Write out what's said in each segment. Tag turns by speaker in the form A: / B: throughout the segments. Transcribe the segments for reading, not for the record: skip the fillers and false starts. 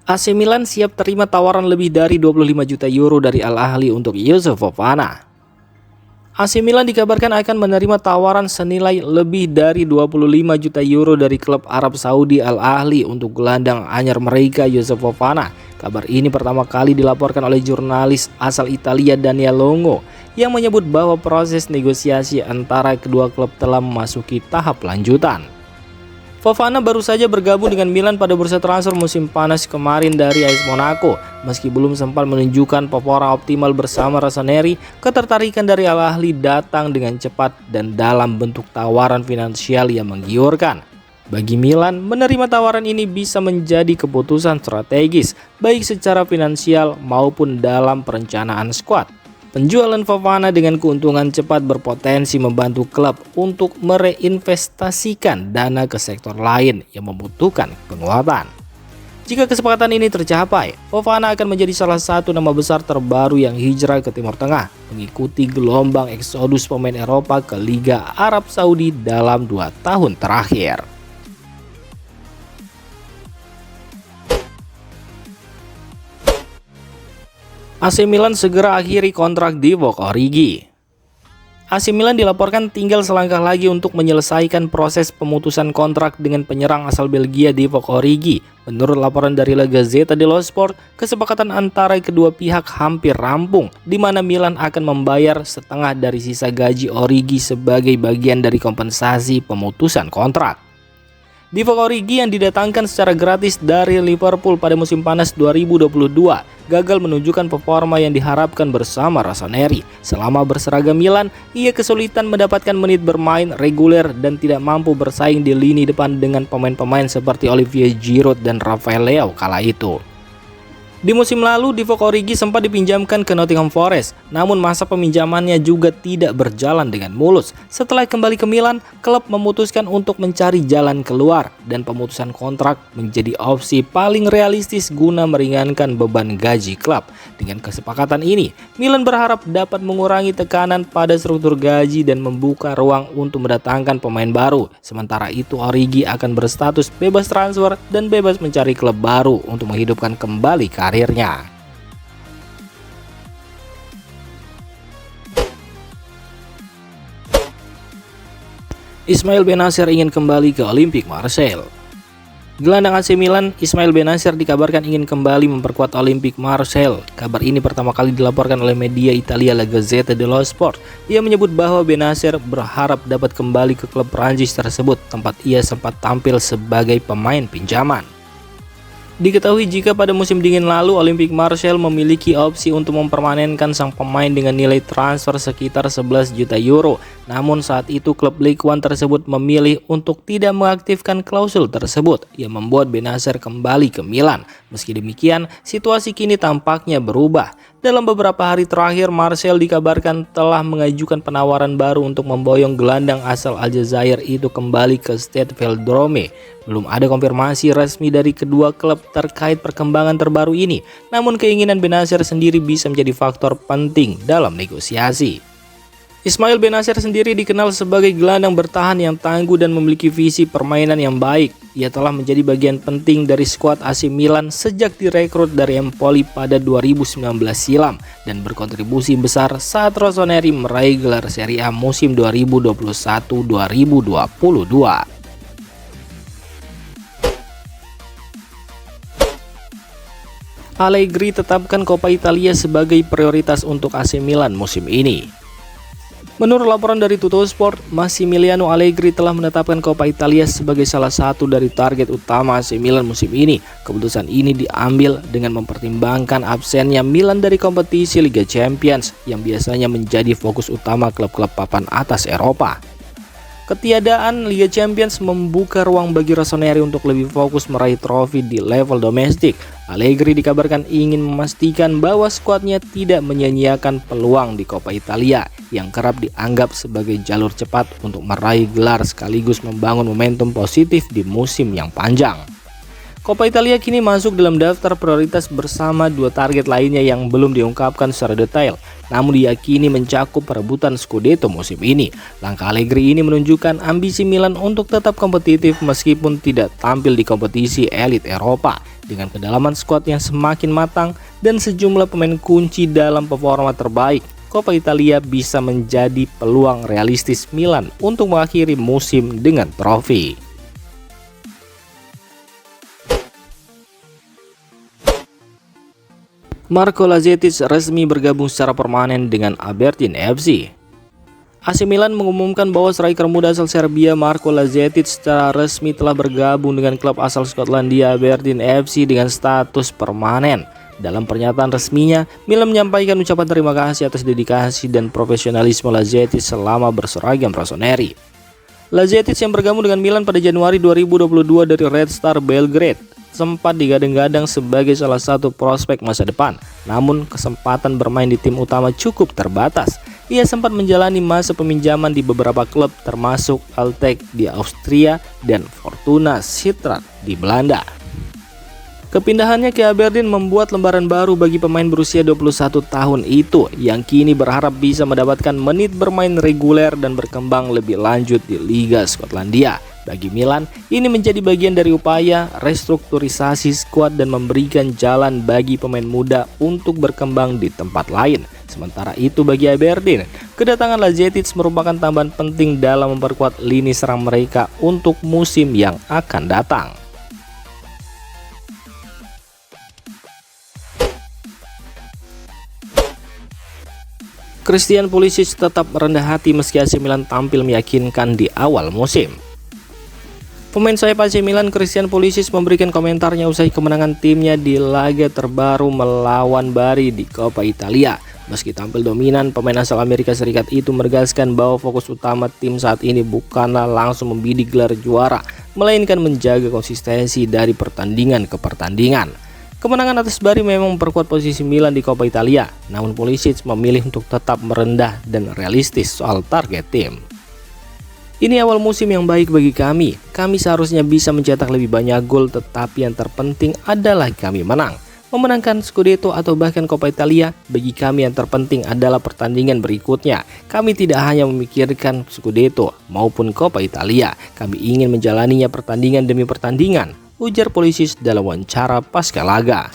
A: AC Milan siap terima tawaran lebih dari 25 juta euro dari Al Ahly untuk Youssouf Fofana. AC Milan dikabarkan akan menerima tawaran senilai lebih dari 25 juta euro dari klub Arab Saudi Al Ahly untuk gelandang anyar mereka Youssouf Fofana. Kabar ini pertama kali dilaporkan oleh jurnalis asal Italia Daniel Longo yang menyebut bahwa proses negosiasi antara kedua klub telah memasuki tahap lanjutan. Fofana baru saja bergabung dengan Milan pada bursa transfer musim panas kemarin dari AS Monaco. Meski belum sempat menunjukkan paparan optimal bersama Rossoneri, ketertarikan dari Al Ahly datang dengan cepat dan dalam bentuk tawaran finansial yang menggiurkan. Bagi Milan, menerima tawaran ini bisa menjadi keputusan strategis, baik secara finansial maupun dalam perencanaan skuad. Penjualan Fofana dengan keuntungan cepat berpotensi membantu klub untuk mereinvestasikan dana ke sektor lain yang membutuhkan penguatan. Jika kesepakatan ini tercapai, Fofana akan menjadi salah satu nama besar terbaru yang hijrah ke Timur Tengah, mengikuti gelombang eksodus pemain Eropa ke Liga Arab Saudi dalam 2 tahun terakhir. AC Milan segera akhiri kontrak Divock Origi. AC Milan dilaporkan tinggal selangkah lagi untuk menyelesaikan proses pemutusan kontrak dengan penyerang asal Belgia Divock Origi. Menurut laporan dari La Gazzetta dello Sport, kesepakatan antara kedua pihak hampir rampung, di mana Milan akan membayar setengah dari sisa gaji Origi sebagai bagian dari kompensasi pemutusan kontrak. Divock Origi yang didatangkan secara gratis dari Liverpool pada musim panas 2022 gagal menunjukkan performa yang diharapkan bersama Rossoneri. Selama berseragam Milan, ia kesulitan mendapatkan menit bermain reguler dan tidak mampu bersaing di lini depan dengan pemain-pemain seperti Olivier Giroud dan Rafael Leao kala itu. Di musim lalu, Divock Origi sempat dipinjamkan ke Nottingham Forest, namun masa peminjamannya juga tidak berjalan dengan mulus. Setelah kembali ke Milan, klub memutuskan untuk mencari jalan keluar dan pemutusan kontrak menjadi opsi paling realistis guna meringankan beban gaji klub. Dengan kesepakatan ini, Milan berharap dapat mengurangi tekanan pada struktur gaji dan membuka ruang untuk mendatangkan pemain baru. Sementara itu, Origi akan berstatus bebas transfer dan bebas mencari klub baru untuk menghidupkan kembali karirnya. Ismail Bennacer ingin kembali ke Olympique Marseille. Gelandang AC Milan, Ismail Bennacer dikabarkan ingin kembali memperkuat Olympique Marseille. Kabar ini pertama kali dilaporkan oleh media Italia La Gazzetta dello Sport. Ia menyebut bahwa Bennacer berharap dapat kembali ke klub Prancis tersebut, tempat ia sempat tampil sebagai pemain pinjaman. Diketahui jika pada musim dingin lalu Olympique Marseille memiliki opsi untuk mempermanenkan sang pemain dengan nilai transfer sekitar 11 juta euro. Namun saat itu klub Ligue 1 tersebut memilih untuk tidak mengaktifkan klausul tersebut yang membuat Bennacer kembali ke Milan. Meski demikian, situasi kini tampaknya berubah. Dalam beberapa hari terakhir, Marseille dikabarkan telah mengajukan penawaran baru untuk memboyong gelandang asal Aljazair itu kembali ke Stade Velodrome. Belum ada konfirmasi resmi dari kedua klub terkait perkembangan terbaru ini, namun keinginan Bennacer sendiri bisa menjadi faktor penting dalam negosiasi. Ismail Bennacer sendiri dikenal sebagai gelandang bertahan yang tangguh dan memiliki visi permainan yang baik. Ia telah menjadi bagian penting dari skuad AC Milan sejak direkrut dari Empoli pada 2019 silam dan berkontribusi besar saat Rossoneri meraih gelar Serie A musim 2021-2022. Allegri tetapkan Coppa Italia sebagai prioritas untuk AC Milan musim ini. Menurut laporan dari Tuttosport, Massimiliano Allegri telah menetapkan Coppa Italia sebagai salah satu dari target utama AC Milan musim ini. Keputusan ini diambil dengan mempertimbangkan absennya Milan dari kompetisi Liga Champions yang biasanya menjadi fokus utama klub-klub papan atas Eropa. Ketiadaan Liga Champions membuka ruang bagi Rossoneri untuk lebih fokus meraih trofi di level domestik. Allegri dikabarkan ingin memastikan bahwa skuadnya tidak menyia-nyiakan peluang di Coppa Italia yang kerap dianggap sebagai jalur cepat untuk meraih gelar sekaligus membangun momentum positif di musim yang panjang. Coppa Italia kini masuk dalam daftar prioritas bersama dua target lainnya yang belum diungkapkan secara detail, namun diyakini mencakup perebutan Scudetto musim ini. Langkah Allegri ini menunjukkan ambisi Milan untuk tetap kompetitif meskipun tidak tampil di kompetisi elit Eropa. Dengan kedalaman skuad yang semakin matang dan sejumlah pemain kunci dalam performa terbaik, Coppa Italia bisa menjadi peluang realistis Milan untuk mengakhiri musim dengan trofi. Marco Lazetic resmi bergabung secara permanen dengan Aberdeen FC. AC Milan mengumumkan bahwa striker muda asal Serbia Marco Lazetic secara resmi telah bergabung dengan klub asal Skotlandia Aberdeen FC dengan status permanen. Dalam pernyataan resminya, Milan menyampaikan ucapan terima kasih atas dedikasi dan profesionalisme Lazetic selama berseragam rossoneri. Lazetic yang bergabung dengan Milan pada Januari 2022 dari Red Star Belgrade sempat digadang-gadang sebagai salah satu prospek masa depan, namun kesempatan bermain di tim utama cukup terbatas. Ia sempat menjalani masa peminjaman di beberapa klub termasuk Altec di Austria dan Fortuna Sittard di Belanda. Kepindahannya ke Aberdeen membuat lembaran baru bagi pemain berusia 21 tahun itu yang kini berharap bisa mendapatkan menit bermain reguler dan berkembang lebih lanjut di Liga Skotlandia. Bagi Milan, ini menjadi bagian dari upaya restrukturisasi skuad dan memberikan jalan bagi pemain muda untuk berkembang di tempat lain. Sementara itu bagi Aberdeen, kedatangan Lazetic merupakan tambahan penting dalam memperkuat lini serang mereka untuk musim yang akan datang. Christian Pulisic tetap merendah hati meski AC Milan tampil meyakinkan di awal musim. Pemain sayap AC Milan Christian Pulisic memberikan komentarnya usai kemenangan timnya di laga terbaru melawan Bari di Coppa Italia. Meski tampil dominan, pemain asal Amerika Serikat itu menegaskan bahwa fokus utama tim saat ini bukanlah langsung membidik gelar juara, melainkan menjaga konsistensi dari pertandingan ke pertandingan. Kemenangan atas Bari memang memperkuat posisi Milan di Coppa Italia, namun Pulisic memilih untuk tetap merendah dan realistis soal target tim. Ini awal musim yang baik bagi kami. Kami seharusnya bisa mencetak lebih banyak gol, tetapi yang terpenting adalah kami menang. Memenangkan Scudetto atau bahkan Coppa Italia, bagi kami yang terpenting adalah pertandingan berikutnya. Kami tidak hanya memikirkan Scudetto maupun Coppa Italia. Kami ingin menjalaninya pertandingan demi pertandingan, ujar Pulisic dalam wawancara pasca laga.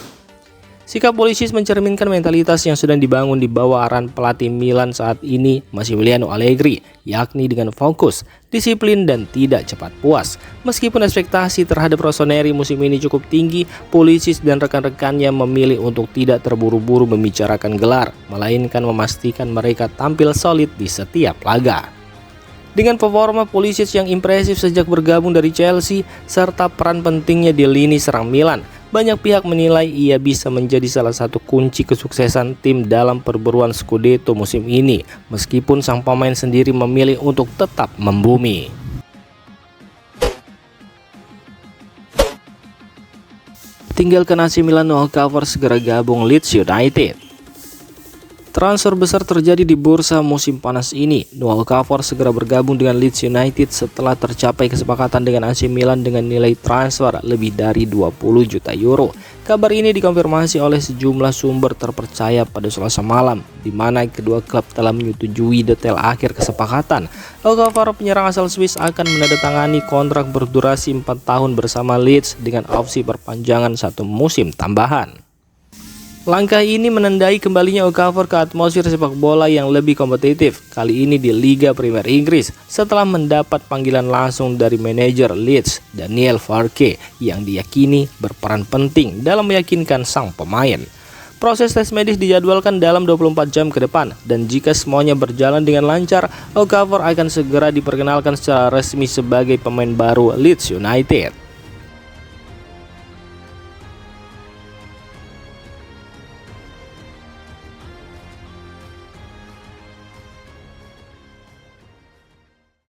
A: Sikap Pulisic mencerminkan mentalitas yang sedang dibangun di bawah arahan pelatih Milan saat ini Massimiliano Allegri, yakni dengan fokus, disiplin dan tidak cepat puas. Meskipun ekspektasi terhadap rossoneri musim ini cukup tinggi, Pulisic dan rekan-rekannya memilih untuk tidak terburu-buru membicarakan gelar, melainkan memastikan mereka tampil solid di setiap laga. Dengan performa Pulisic yang impresif sejak bergabung dari Chelsea serta peran pentingnya di lini serang Milan, banyak pihak menilai ia bisa menjadi salah satu kunci kesuksesan tim dalam perburuan Scudetto musim ini, meskipun sang pemain sendiri memilih untuk tetap membumi. Tinggalkan AC Milan, Noah Okafor segera gabung Leeds United. Transfer besar terjadi di bursa musim panas ini. Noah Okafor segera bergabung dengan Leeds United setelah tercapai kesepakatan dengan AC Milan dengan nilai transfer lebih dari 20 juta euro. Kabar ini dikonfirmasi oleh sejumlah sumber terpercaya pada Selasa malam, di mana kedua klub telah menyetujui detail akhir kesepakatan. Okafor, penyerang asal Swiss, akan menandatangani kontrak berdurasi 4 tahun bersama Leeds dengan opsi perpanjangan 1 musim tambahan. Langkah ini menandai kembalinya Okafor ke atmosfer sepak bola yang lebih kompetitif, kali ini di Liga Premier Inggris, setelah mendapat panggilan langsung dari manajer Leeds, Daniel Farke, yang diyakini berperan penting dalam meyakinkan sang pemain. Proses tes medis dijadwalkan dalam 24 jam ke depan, dan jika semuanya berjalan dengan lancar, Okafor akan segera diperkenalkan secara resmi sebagai pemain baru Leeds United.